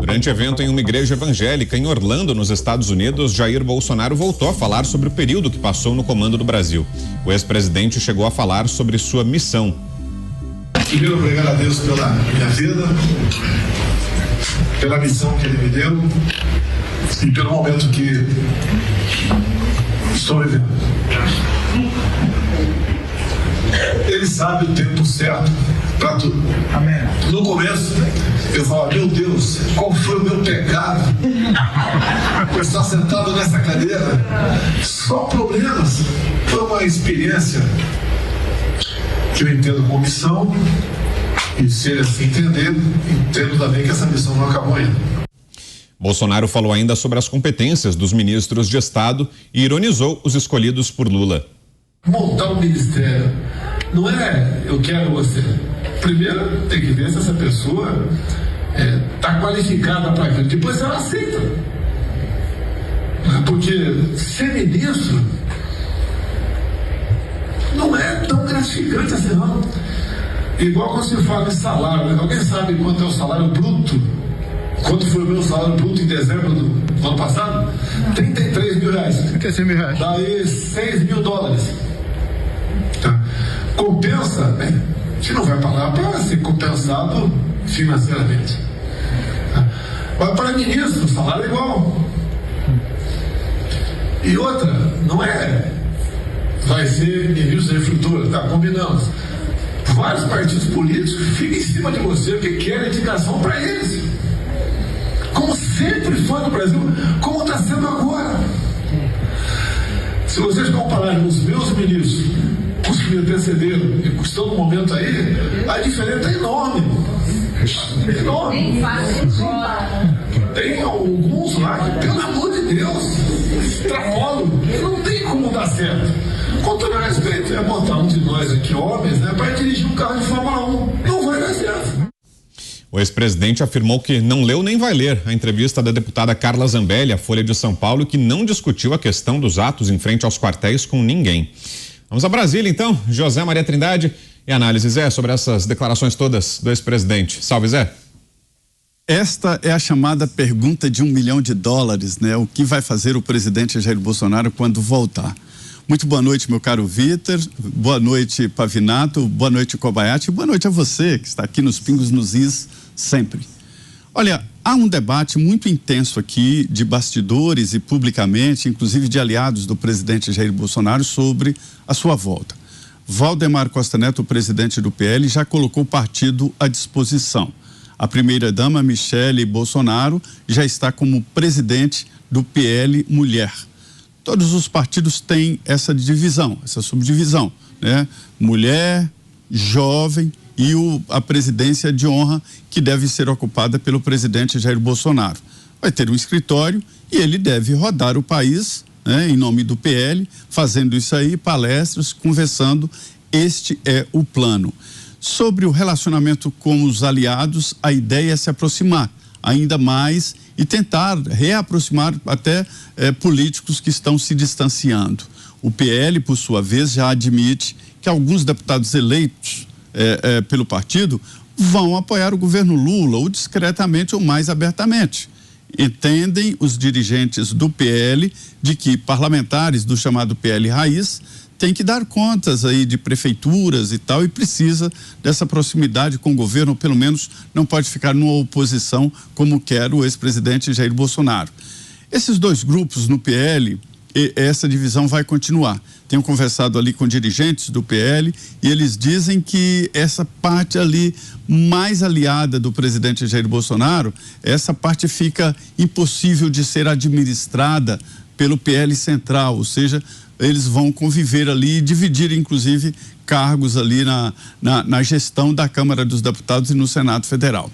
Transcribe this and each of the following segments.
Durante evento em uma igreja evangélica em Orlando, nos Estados Unidos, Jair Bolsonaro voltou a falar sobre o período que passou no comando do Brasil. O ex-presidente chegou a falar sobre sua missão. Primeiro, obrigado a Deus pela minha vida, pela missão que Ele me deu e pelo momento que estou vivendo. Ele sabe o tempo certo para tudo. Amém. No começo, eu falava, meu Deus, qual foi o meu pecado? Eu estar sentado nessa cadeira, só problemas. Foi uma experiência que eu entendo como missão, e se ele assim entender, entendo também que essa missão não acabou ainda. Bolsonaro falou ainda sobre as competências dos ministros de Estado e ironizou os escolhidos por Lula. Montar um ministério não é eu quero você. Primeiro tem que ver se essa pessoa está qualificada para aquilo. Depois ela aceita. Porque ser ministro não é tão gratificante assim, não. Igual quando se fala de salário, né? Alguém sabe quanto é o salário bruto? Quanto foi o meu salário bruto em dezembro do ano passado? R$33 mil. 36 mil reais. Daí $6 mil. Tá? Compensa, né? A gente não vai falar para ser compensado financeiramente. Tá? Mas para ministro, o salário é igual. E outra, não é vai ser ministro da infraestrutura, tá? Combinamos. Vários partidos políticos ficam em cima de você porque querem indicação para eles. Como sempre foi no Brasil, como está sendo agora. Se vocês compararem os meus ministros, os que me antecederam e que estão no momento aí, a diferença é enorme. É enorme. Tem alguns lá que, pelo amor de Deus, extrapolam. Não tem como dar certo. Com todo respeito, é botar um de nós aqui, homens, né, para dirigir um carro de Fórmula 1. Não vai dar certo. O ex-presidente afirmou que não leu nem vai ler a entrevista da deputada Carla Zambelli à Folha de São Paulo, que não discutiu a questão dos atos em frente aos quartéis com ninguém. Vamos a Brasília, então. José Maria Trindade e análise, Zé, sobre essas declarações todas do ex-presidente. Salve, Zé. Esta é a chamada pergunta de $1 milhão, né? O que vai fazer o presidente Jair Bolsonaro quando voltar? Muito boa noite, meu caro Vitor, boa noite, Pavinato, boa noite, Kobayashi, boa noite a você que está aqui nos Pingos nos Is sempre. Olha, há um debate muito intenso aqui de bastidores e publicamente, inclusive de aliados do presidente Jair Bolsonaro, sobre a sua volta. Valdemar Costa Neto, o presidente do PL, já colocou o partido à disposição. A primeira-dama, Michele Bolsonaro, já está como presidente do PL Mulher. Todos os partidos têm essa divisão, essa subdivisão, né? Mulher, jovem e a presidência de honra que deve ser ocupada pelo presidente Jair Bolsonaro. Vai ter um escritório e ele deve rodar o país, né, em nome do PL, fazendo isso aí, palestras, conversando. Este é o plano. Sobre o relacionamento com os aliados, a ideia é se aproximar ainda mais e tentar reaproximar até políticos que estão se distanciando. O PL, por sua vez, já admite que alguns deputados eleitos pelo partido vão apoiar o governo Lula, ou discretamente ou mais abertamente. Entendem os dirigentes do PL de que parlamentares do chamado PL Raiz têm que dar contas aí de prefeituras e tal, e precisa dessa proximidade com o governo, ou pelo menos não pode ficar numa oposição como quer o ex-presidente Jair Bolsonaro. Esses dois grupos no PL, essa divisão vai continuar. Tenho conversado ali com dirigentes do PL e eles dizem que essa parte ali mais aliada do presidente Jair Bolsonaro, essa parte fica impossível de ser administrada pelo PL Central, ou seja, eles vão conviver ali e dividir, inclusive, cargos ali na gestão da Câmara dos Deputados e no Senado Federal.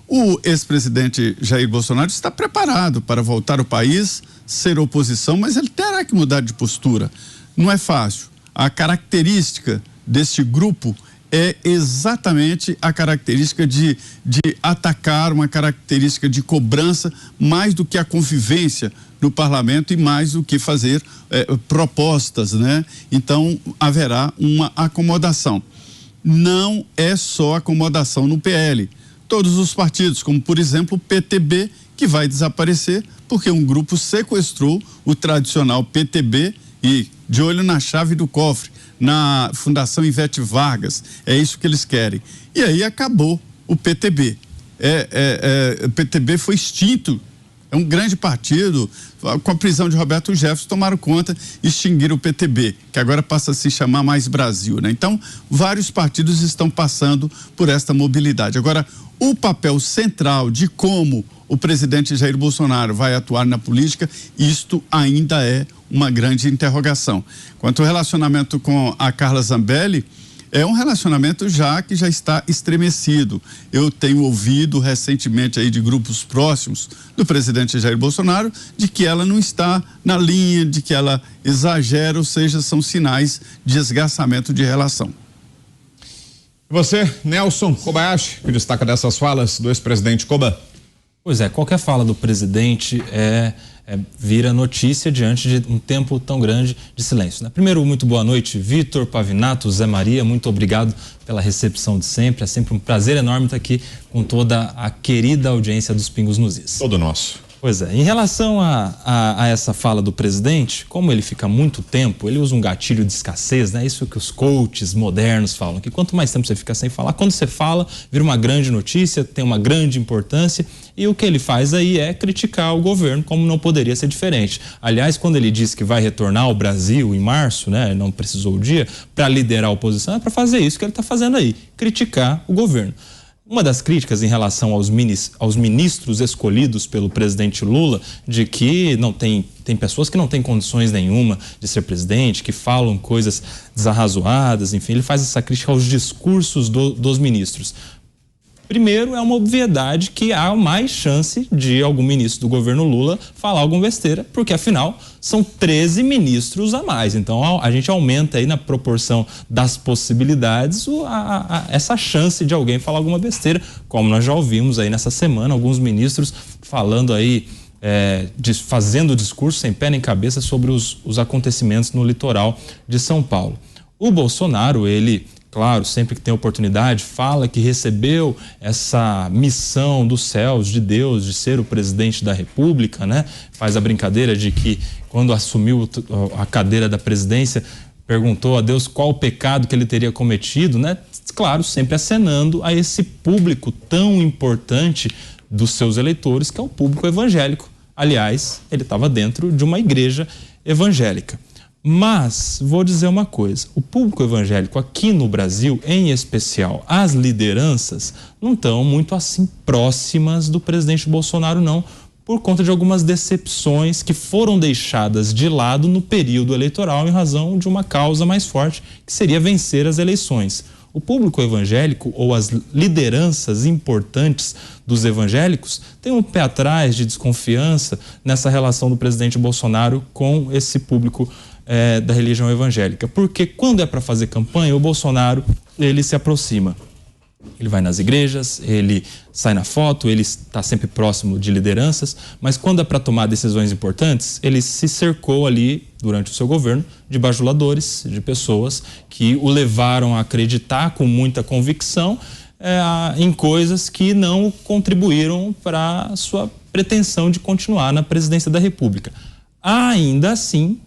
O ex-presidente Jair Bolsonaro está preparado para voltar ao país, ser oposição, mas ele terá que mudar de postura. Não é fácil. A característica deste grupo é exatamente a característica de atacar, uma característica de cobrança, mais do que a convivência no parlamento e mais do que fazer propostas, né? Então, haverá uma acomodação. Não é só acomodação no PL. todos os partidos, como por exemplo o PTB, que vai desaparecer porque um grupo sequestrou o tradicional PTB e de olho na chave do cofre, na Fundação Ivete Vargas. É isso que eles querem. E aí acabou o PTB. O PTB foi extinto. É um grande partido. Com a prisão de Roberto Jefferson, tomaram conta e extinguiram o PTB, que agora passa a se chamar Mais Brasil, né? Então, vários partidos estão passando por esta mobilidade. Agora, o papel central de como o presidente Jair Bolsonaro vai atuar na política, isto ainda é uma grande interrogação. Quanto ao relacionamento com a Carla Zambelli, é um relacionamento que já está estremecido. Eu tenho ouvido recentemente aí de grupos próximos do presidente Jair Bolsonaro de que ela não está na linha, de que ela exagera, ou seja, são sinais de esgarçamento de relação. E você, Nelson Kobayashi, que destaca dessas falas do ex-presidente Koba? Pois é, qualquer fala do presidente vira notícia diante de um tempo tão grande de silêncio, né? Primeiro, muito boa noite, Vitor, Pavinato, Zé Maria, muito obrigado pela recepção de sempre. É sempre um prazer enorme estar aqui com toda a querida audiência dos Pingos nos Is. Todo nosso. Pois é, em relação a essa fala do presidente, como ele fica muito tempo, ele usa um gatilho de escassez, né? Isso que os coaches modernos falam, que quanto mais tempo você fica sem falar, quando você fala, vira uma grande notícia, tem uma grande importância, e o que ele faz aí é criticar o governo, como não poderia ser diferente. Aliás, quando ele disse que vai retornar ao Brasil em março, né? Não precisou o dia, para liderar a oposição, é para fazer isso que ele está fazendo aí, criticar o governo. Uma das críticas em relação aos ministros escolhidos pelo presidente Lula, de que não tem pessoas que não têm condições nenhuma de ser presidente, que falam coisas desarrazoadas, enfim, ele faz essa crítica aos discursos dos ministros. Primeiro, é uma obviedade que há mais chance de algum ministro do governo Lula falar alguma besteira, porque afinal são 13 ministros a mais. Então a gente aumenta aí na proporção das possibilidades essa chance de alguém falar alguma besteira, como nós já ouvimos aí nessa semana, alguns ministros falando aí, fazendo discurso sem pé nem cabeça sobre os acontecimentos no litoral de São Paulo. O Bolsonaro, ele, claro, sempre que tem oportunidade, fala que recebeu essa missão dos céus, de Deus, de ser o presidente da República, né? Faz a brincadeira de que quando assumiu a cadeira da presidência, perguntou a Deus qual o pecado que ele teria cometido, né? Claro, sempre acenando a esse público tão importante dos seus eleitores, que é o público evangélico. Aliás, ele estava dentro de uma igreja evangélica. Mas, vou dizer uma coisa, o público evangélico aqui no Brasil, em especial as lideranças, não estão muito assim próximas do presidente Bolsonaro, não, por conta de algumas decepções que foram deixadas de lado no período eleitoral em razão de uma causa mais forte, que seria vencer as eleições. O público evangélico ou as lideranças importantes dos evangélicos têm um pé atrás de desconfiança nessa relação do presidente Bolsonaro com esse público da religião evangélica, porque quando é para fazer campanha, o Bolsonaro, ele se aproxima, ele vai nas igrejas, ele sai na foto, ele está sempre próximo de lideranças, mas quando é para tomar decisões importantes, ele se cercou ali, durante o seu governo, de bajuladores, de pessoas que o levaram a acreditar com muita convicção em coisas que não contribuíram para a sua pretensão de continuar na presidência da República. Ainda assim,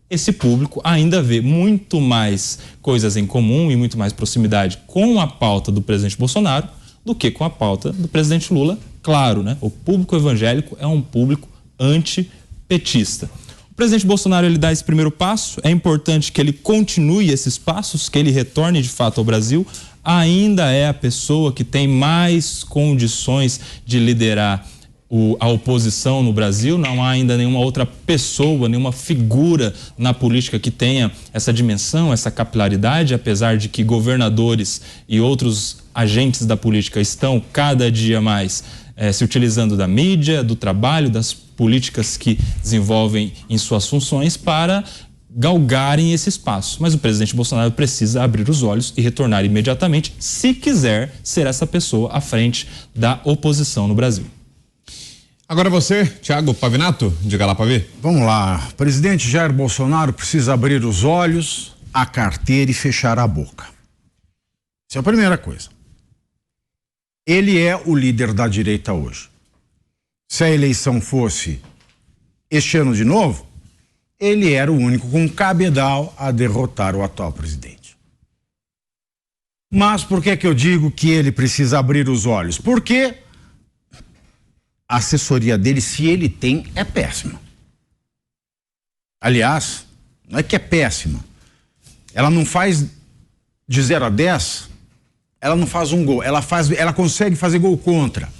esse público ainda vê muito mais coisas em comum e muito mais proximidade com a pauta do presidente Bolsonaro do que com a pauta do presidente Lula. Claro, né? O público evangélico é um público antipetista. O presidente Bolsonaro, ele dá esse primeiro passo, é importante que ele continue esses passos, que ele retorne de fato ao Brasil, ainda é a pessoa que tem mais condições de liderar a oposição no Brasil, não há ainda nenhuma outra pessoa, nenhuma figura na política que tenha essa dimensão, essa capilaridade, apesar de que governadores e outros agentes da política estão cada dia mais se utilizando da mídia, do trabalho, das políticas que desenvolvem em suas funções para galgarem esse espaço. Mas o presidente Bolsonaro precisa abrir os olhos e retornar imediatamente, se quiser ser essa pessoa à frente da oposição no Brasil. Agora você, Thiago Pavinato, diga lá, Pavi. Vamos lá. Presidente Jair Bolsonaro precisa abrir os olhos, a carteira e fechar a boca. Essa é a primeira coisa. Ele é o líder da direita hoje. Se a eleição fosse este ano de novo, ele era o único com cabedal a derrotar o atual presidente. Mas por que eu digo que ele precisa abrir os olhos? Porque a assessoria dele, se ele tem, é péssima. Aliás, não é que é péssima. Ela não faz de 0 a 10, ela não faz um gol. Ela consegue fazer gol contra.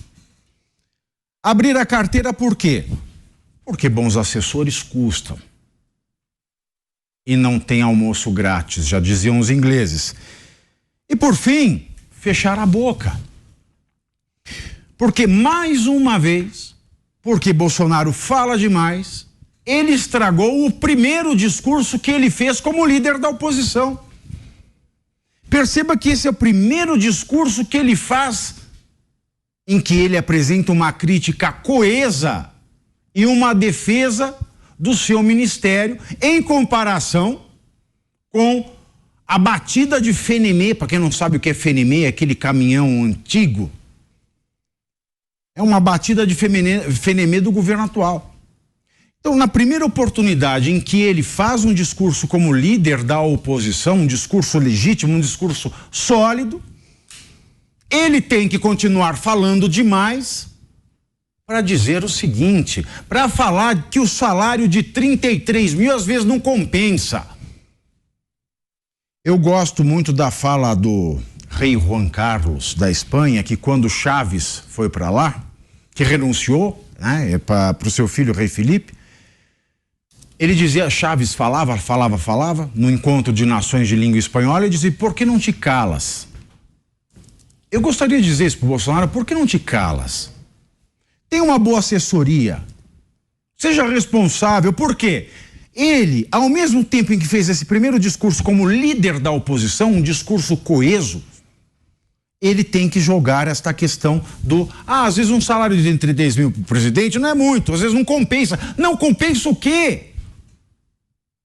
Abrir a carteira por quê? Porque bons assessores custam. E não tem almoço grátis, já diziam os ingleses. E por fim, fechar a boca. Porque mais uma vez, porque Bolsonaro fala demais, ele estragou o primeiro discurso que ele fez como líder da oposição. Perceba que esse é o primeiro discurso que ele faz em que ele apresenta uma crítica coesa e uma defesa do seu ministério em comparação com a batida de Fenemê. Para quem não sabe o que é Fenemê, é aquele caminhão antigo. É uma batida de Fenemê do governo atual. Então, na primeira oportunidade em que ele faz um discurso como líder da oposição, um discurso legítimo, um discurso sólido, ele tem que continuar falando demais para dizer o seguinte, para falar que o salário de 33 mil às vezes não compensa. Eu gosto muito da fala do rei Juan Carlos da Espanha, que quando Chaves foi para lá, que renunciou, né, para o seu filho, o rei Felipe, ele dizia, Chaves falava, no encontro de nações de língua espanhola, ele dizia, por que não te calas? Eu gostaria de dizer isso para o Bolsonaro, por que não te calas? Tem uma boa assessoria, seja responsável, por quê? Ele, ao mesmo tempo em que fez esse primeiro discurso como líder da oposição, um discurso coeso, ele tem que jogar esta questão do, às vezes um salário de entre 10 mil para o presidente não é muito, às vezes não compensa. Não compensa o quê?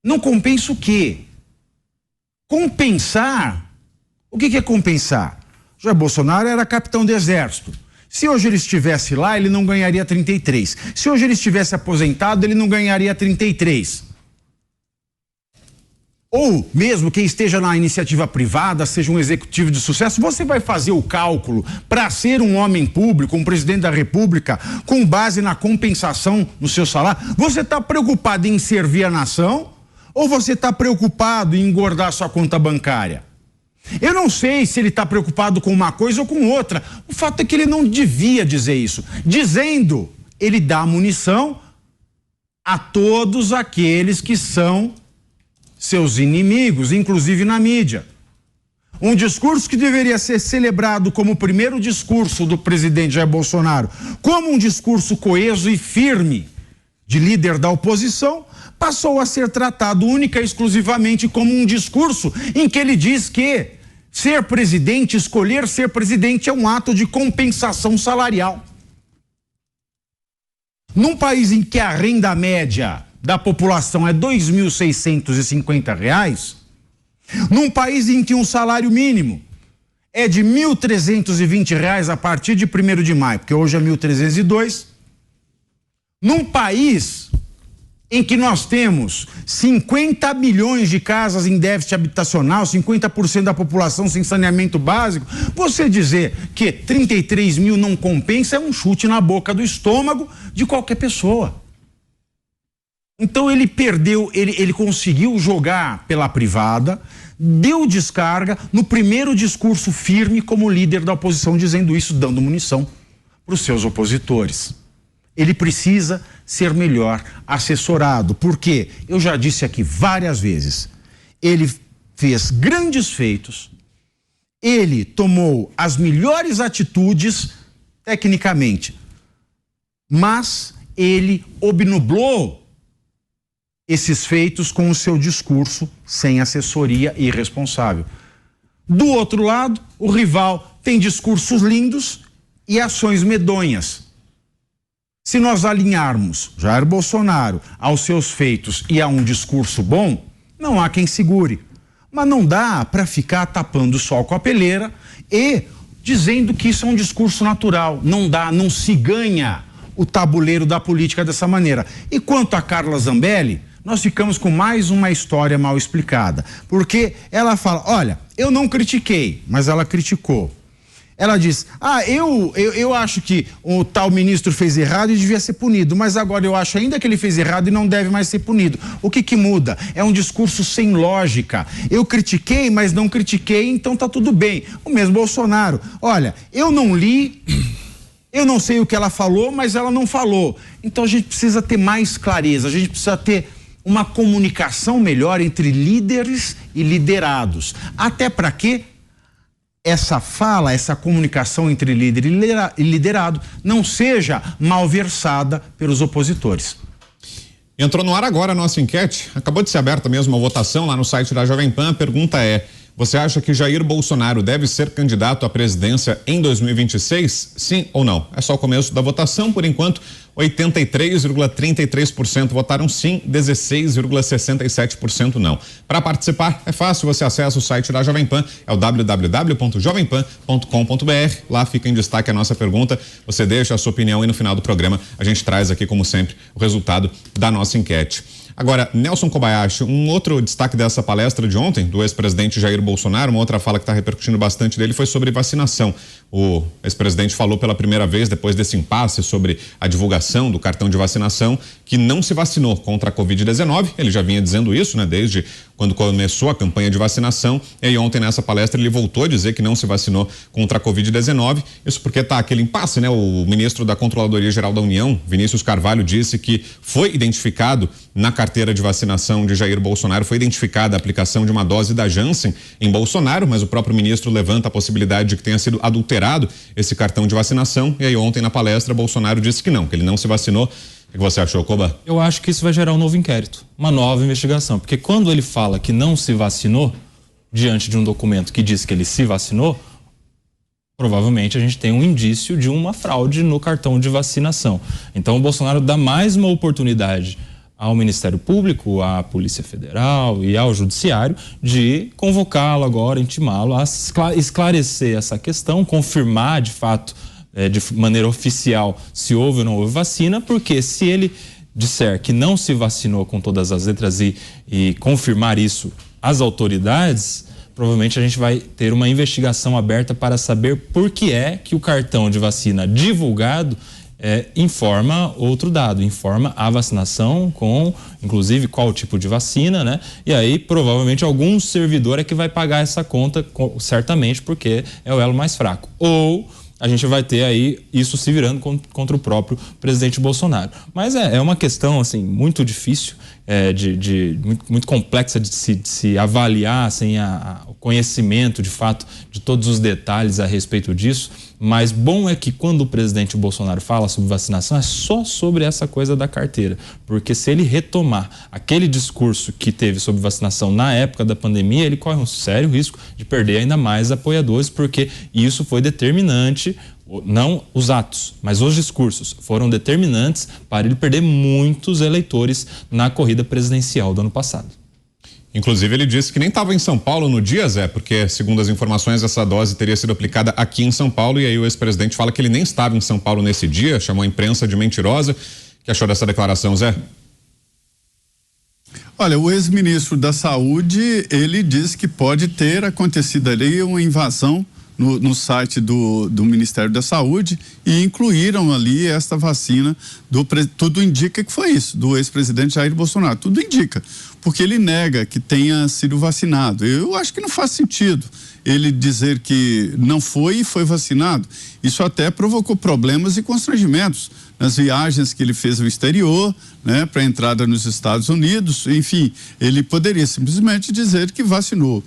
Não compensa o quê? Compensar. O que é compensar? Jair Bolsonaro era capitão do exército. Se hoje ele estivesse lá, ele não ganharia 33. Se hoje ele estivesse aposentado, ele não ganharia 33. Ou mesmo quem esteja na iniciativa privada, seja um executivo de sucesso, você vai fazer o cálculo para ser um homem público, um presidente da República, com base na compensação no seu salário? Você está preocupado em servir a nação ou você está preocupado em engordar sua conta bancária? Eu não sei se ele está preocupado com uma coisa ou com outra. O fato é que ele não devia dizer isso. Dizendo, ele dá munição a todos aqueles que são seus inimigos, inclusive na mídia. Um discurso que deveria ser celebrado como o primeiro discurso do presidente Jair Bolsonaro, como um discurso coeso e firme de líder da oposição, passou a ser tratado única e exclusivamente como um discurso em que ele diz que ser presidente, escolher ser presidente é um ato de compensação salarial. Num país em que a renda média da população é R$ 2.650, num país em que um salário mínimo é de R$ 1.320 a partir de 1º de maio, porque hoje é 1.302, num país em que nós temos 50 milhões de casas em déficit habitacional, 50% da população sem saneamento básico, você dizer que 33 mil não compensa é um chute na boca do estômago de qualquer pessoa. Então ele perdeu, ele conseguiu jogar pela privada, deu descarga no primeiro discurso firme como líder da oposição, dizendo isso, dando munição para os seus opositores. Ele precisa ser melhor assessorado, porque eu já disse aqui várias vezes, ele fez grandes feitos, ele tomou as melhores atitudes tecnicamente, mas ele obnublou esses feitos com o seu discurso sem assessoria irresponsável. Do outro lado, o rival tem discursos lindos e ações medonhas. Se nós alinharmos Jair Bolsonaro aos seus feitos e a um discurso bom, não há quem segure. Mas não dá para ficar tapando o sol com a peleira e dizendo que isso é um discurso natural. Não se ganha o tabuleiro da política dessa maneira. E quanto a Carla Zambelli, nós ficamos com mais uma história mal explicada. Porque ela fala, olha, eu não critiquei, mas ela criticou. Ela diz, eu acho que o tal ministro fez errado e devia ser punido, mas agora eu acho ainda que ele fez errado e não deve mais ser punido. O que muda? É um discurso sem lógica. Eu critiquei, mas não critiquei, então tá tudo bem. O mesmo Bolsonaro. Olha, eu não li, eu não sei o que ela falou, mas ela não falou. Então a gente precisa ter mais clareza, a gente precisa ter uma comunicação melhor entre líderes e liderados. Até para quê? Essa fala, essa comunicação entre líder e liderado não seja malversada pelos opositores. Entrou no ar agora a nossa enquete, acabou de ser aberta mesmo a votação lá no site da Jovem Pan. A pergunta é: você acha que Jair Bolsonaro deve ser candidato à presidência em 2026? Sim ou não? É só o começo da votação, por enquanto 83,33% votaram sim, 16,67% não. Para participar é fácil, você acessa o site da Jovem Pan, é o www.jovempan.com.br. Lá fica em destaque a nossa pergunta, você deixa a sua opinião e no final do programa a gente traz aqui, como sempre, o resultado da nossa enquete. Agora, Nelson Kobayashi, um outro destaque dessa palestra de ontem, do ex-presidente Jair Bolsonaro, uma outra fala que está repercutindo bastante dele foi sobre vacinação. O ex-presidente falou pela primeira vez, depois desse impasse sobre a divulgação do cartão de vacinação, que não se vacinou contra a Covid-19. Ele já vinha dizendo isso, né, desde quando começou a campanha de vacinação. E aí ontem nessa palestra ele voltou a dizer que não se vacinou contra a Covid-19. Isso porque tá aquele impasse, né? O ministro da Controladoria Geral da União, Vinícius Carvalho, disse que foi identificado na carteira de vacinação de Jair Bolsonaro, foi identificada a aplicação de uma dose da Janssen em Bolsonaro, mas o próprio ministro levanta a possibilidade de que tenha sido adulterado esse cartão de vacinação. E aí ontem na palestra Bolsonaro disse que ele não se vacinou. O que você achou, Koba? Eu acho que isso vai gerar um novo inquérito, uma nova investigação, porque quando ele fala que não se vacinou, diante de um documento que diz que ele se vacinou, provavelmente a gente tem um indício de uma fraude no cartão de vacinação. Então o Bolsonaro dá mais uma oportunidade ao Ministério Público, à Polícia Federal e ao Judiciário de convocá-lo agora, intimá-lo a esclarecer essa questão, confirmar de fato, de maneira oficial, se houve ou não houve vacina, porque se ele disser que não se vacinou com todas as letras e confirmar isso às autoridades, provavelmente a gente vai ter uma investigação aberta para saber por que é que o cartão de vacina divulgado informa outro dado, informa a vacinação com, inclusive, qual tipo de vacina, né? E aí, provavelmente, algum servidor é que vai pagar essa conta, certamente, porque é o elo mais fraco. Ou a gente vai ter aí isso se virando contra o próprio presidente Bolsonaro. Mas é uma questão, assim, muito difícil, muito complexa de se avaliar sem o conhecimento, de fato, de todos os detalhes a respeito disso. Mas bom é que quando o presidente Bolsonaro fala sobre vacinação, é só sobre essa coisa da carteira. Porque se ele retomar aquele discurso que teve sobre vacinação na época da pandemia, ele corre um sério risco de perder ainda mais apoiadores, porque isso foi determinante, não os atos, mas os discursos foram determinantes para ele perder muitos eleitores na corrida presidencial do ano passado. Inclusive, ele disse que nem estava em São Paulo no dia, Zé, porque, segundo as informações, essa dose teria sido aplicada aqui em São Paulo, e aí o ex-presidente fala que ele nem estava em São Paulo nesse dia, chamou a imprensa de mentirosa. O que achou dessa declaração, Zé? Olha, o ex-ministro da Saúde, ele disse que pode ter acontecido ali uma invasão no site do Ministério da Saúde e incluíram ali esta vacina tudo indica que foi isso, do ex-presidente Jair Bolsonaro, tudo indica, porque ele nega que tenha sido vacinado. Eu acho que não faz sentido ele dizer que não foi e foi vacinado. Isso até provocou problemas e constrangimentos nas viagens que ele fez ao exterior, né, para entrada nos Estados Unidos, enfim, ele poderia simplesmente dizer que vacinou.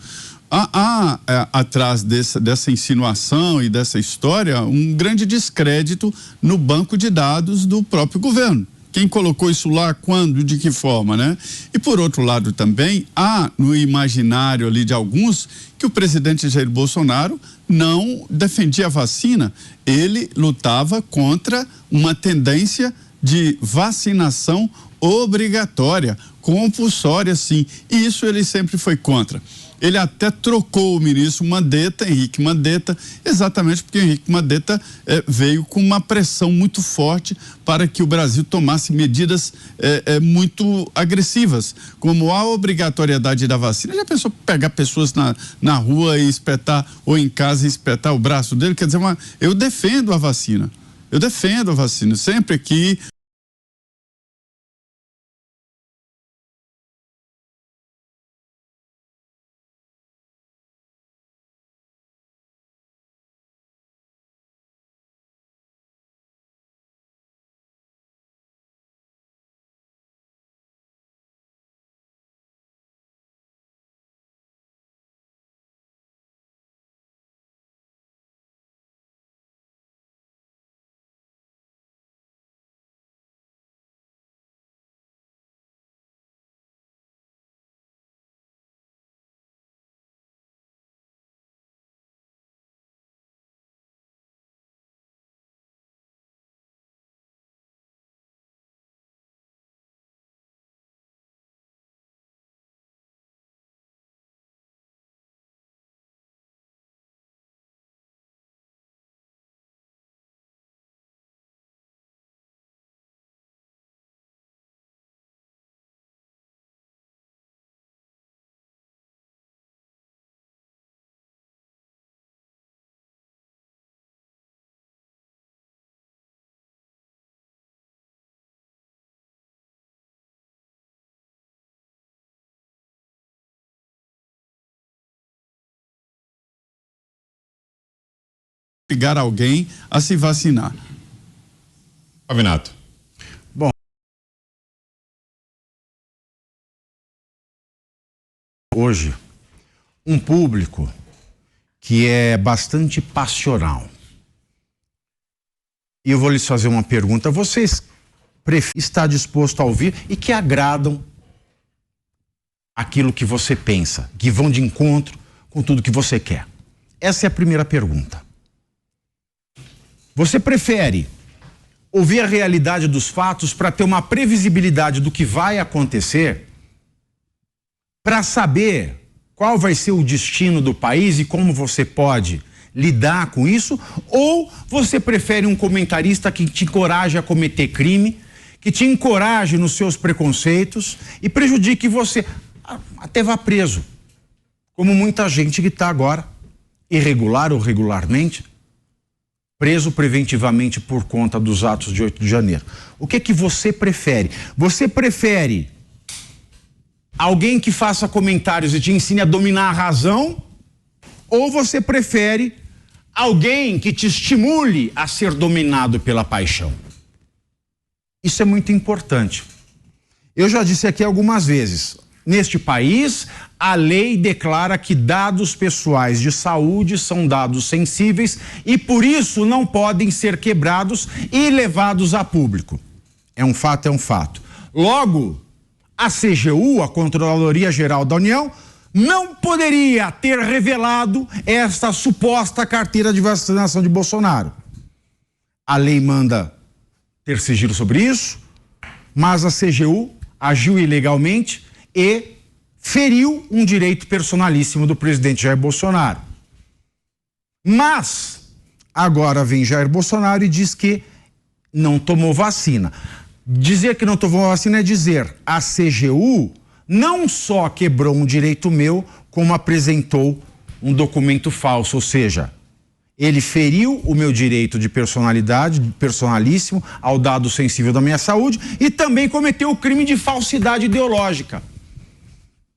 Há atrás dessa insinuação e dessa história um grande descrédito no banco de dados do próprio governo. Quem colocou isso lá, quando, de que forma, né? E por outro lado também, há no imaginário ali de alguns que o presidente Jair Bolsonaro não defendia a vacina, ele lutava contra uma tendência de vacinação obrigatória, compulsória, sim. E isso ele sempre foi contra. Ele até trocou o ministro Mandetta, Henrique Mandetta, exatamente porque Henrique Mandetta veio com uma pressão muito forte para que o Brasil tomasse medidas muito agressivas, como a obrigatoriedade da vacina. Já pensou pegar pessoas na rua e espetar, ou em casa e espetar o braço dele? Quer dizer, eu defendo a vacina. Eu defendo a vacina. Sempre que obrigar alguém a se vacinar. Pavinato. Bom, hoje, um público que é bastante passional. E eu vou lhes fazer uma pergunta. Vocês estão dispostos a ouvir e que agradam aquilo que você pensa, que vão de encontro com tudo que você quer? Essa é a primeira pergunta. Você prefere ouvir a realidade dos fatos para ter uma previsibilidade do que vai acontecer, para saber qual vai ser o destino do país e como você pode lidar com isso? Ou você prefere um comentarista que te encoraje a cometer crime, que te encoraje nos seus preconceitos e prejudique você, até vá preso, como muita gente que está agora, irregular ou regularmente, preso preventivamente por conta dos atos de 8 de janeiro. O que você prefere? Você prefere alguém que faça comentários e te ensine a dominar a razão? Ou você prefere alguém que te estimule a ser dominado pela paixão? Isso é muito importante. Eu já disse aqui algumas vezes, neste país, a lei declara que dados pessoais de saúde são dados sensíveis e por isso não podem ser quebrados e levados a público. É um fato, é um fato. Logo, a CGU, a Controladoria Geral da União, não poderia ter revelado esta suposta carteira de vacinação de Bolsonaro. A lei manda ter sigilo sobre isso, mas a CGU agiu ilegalmente e feriu um direito personalíssimo do presidente Jair Bolsonaro. Mas agora vem Jair Bolsonaro e diz que não tomou vacina. Dizer que não tomou vacina é dizer: a CGU não só quebrou um direito meu, como apresentou um documento falso, ou seja, ele feriu o meu direito de personalidade, personalíssimo, ao dado sensível da minha saúde e também cometeu o crime de falsidade ideológica.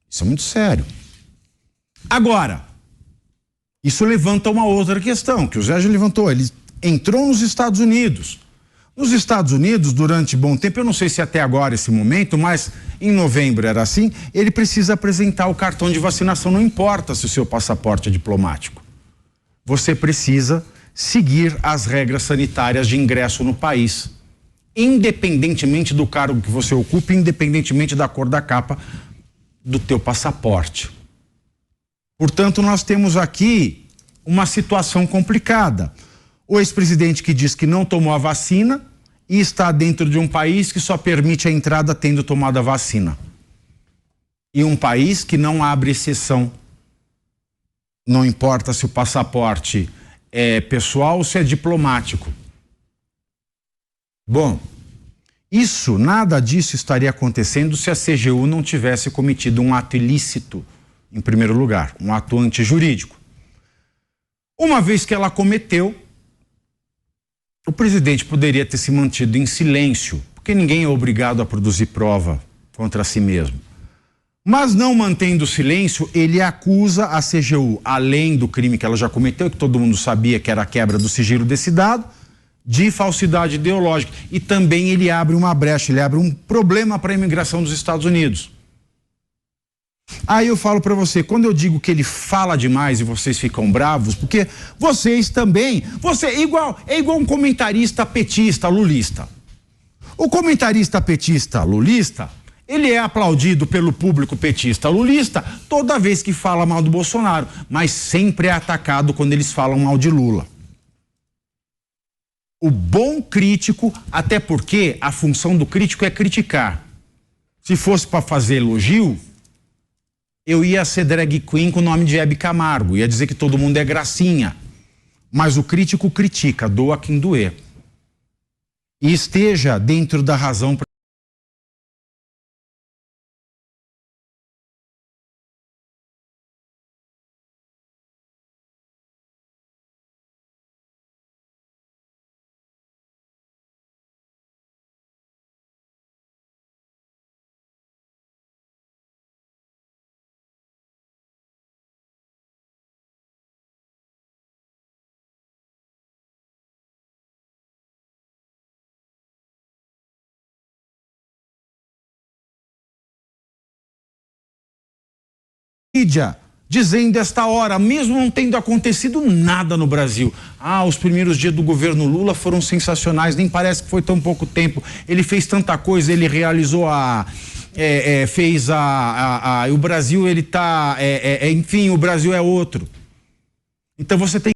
Isso é muito sério. Agora, isso levanta uma outra questão, que o Zé já levantou. Ele entrou nos Estados Unidos. Nos Estados Unidos, durante bom tempo, eu não sei se até agora esse momento, mas em novembro era assim, ele precisa apresentar o cartão de vacinação, não importa se o seu passaporte é diplomático. Você precisa seguir as regras sanitárias de ingresso no país, independentemente do cargo que você ocupe, independentemente da cor da capa do teu passaporte. Portanto, nós temos aqui uma situação complicada. O ex-presidente que diz que não tomou a vacina e está dentro de um país que só permite a entrada tendo tomado a vacina. E um país que não abre exceção. Não importa se o passaporte é pessoal ou se é diplomático. Bom, nada disso estaria acontecendo se a CGU não tivesse cometido um ato ilícito, em primeiro lugar, um ato antijurídico. Uma vez que ela cometeu, o presidente poderia ter se mantido em silêncio, porque ninguém é obrigado a produzir prova contra si mesmo. Mas não mantendo silêncio, ele acusa a CGU, além do crime que ela já cometeu, que todo mundo sabia que era a quebra do sigilo desse dado, de falsidade ideológica. E também ele abre uma brecha, ele abre um problema para a imigração dos Estados Unidos. Aí eu falo para você, quando eu digo que ele fala demais e vocês ficam bravos, porque vocês também, é igual um comentarista petista, lulista. O comentarista petista, lulista, ele é aplaudido pelo público petista, lulista, toda vez que fala mal do Bolsonaro, mas sempre é atacado quando eles falam mal de Lula. O bom crítico, até porque a função do crítico é criticar. Se fosse para fazer elogio, eu ia ser drag queen com o nome de Hebe Camargo, ia dizer que todo mundo é gracinha. Mas o crítico critica, doa quem doer. E esteja dentro da razão para mídia, dizendo esta hora, mesmo não tendo acontecido nada no Brasil. Os primeiros dias do governo Lula foram sensacionais, nem parece que foi tão pouco tempo. Ele fez tanta coisa, ele realizou o Brasil, ele tá, enfim, o Brasil é outro. Então você tem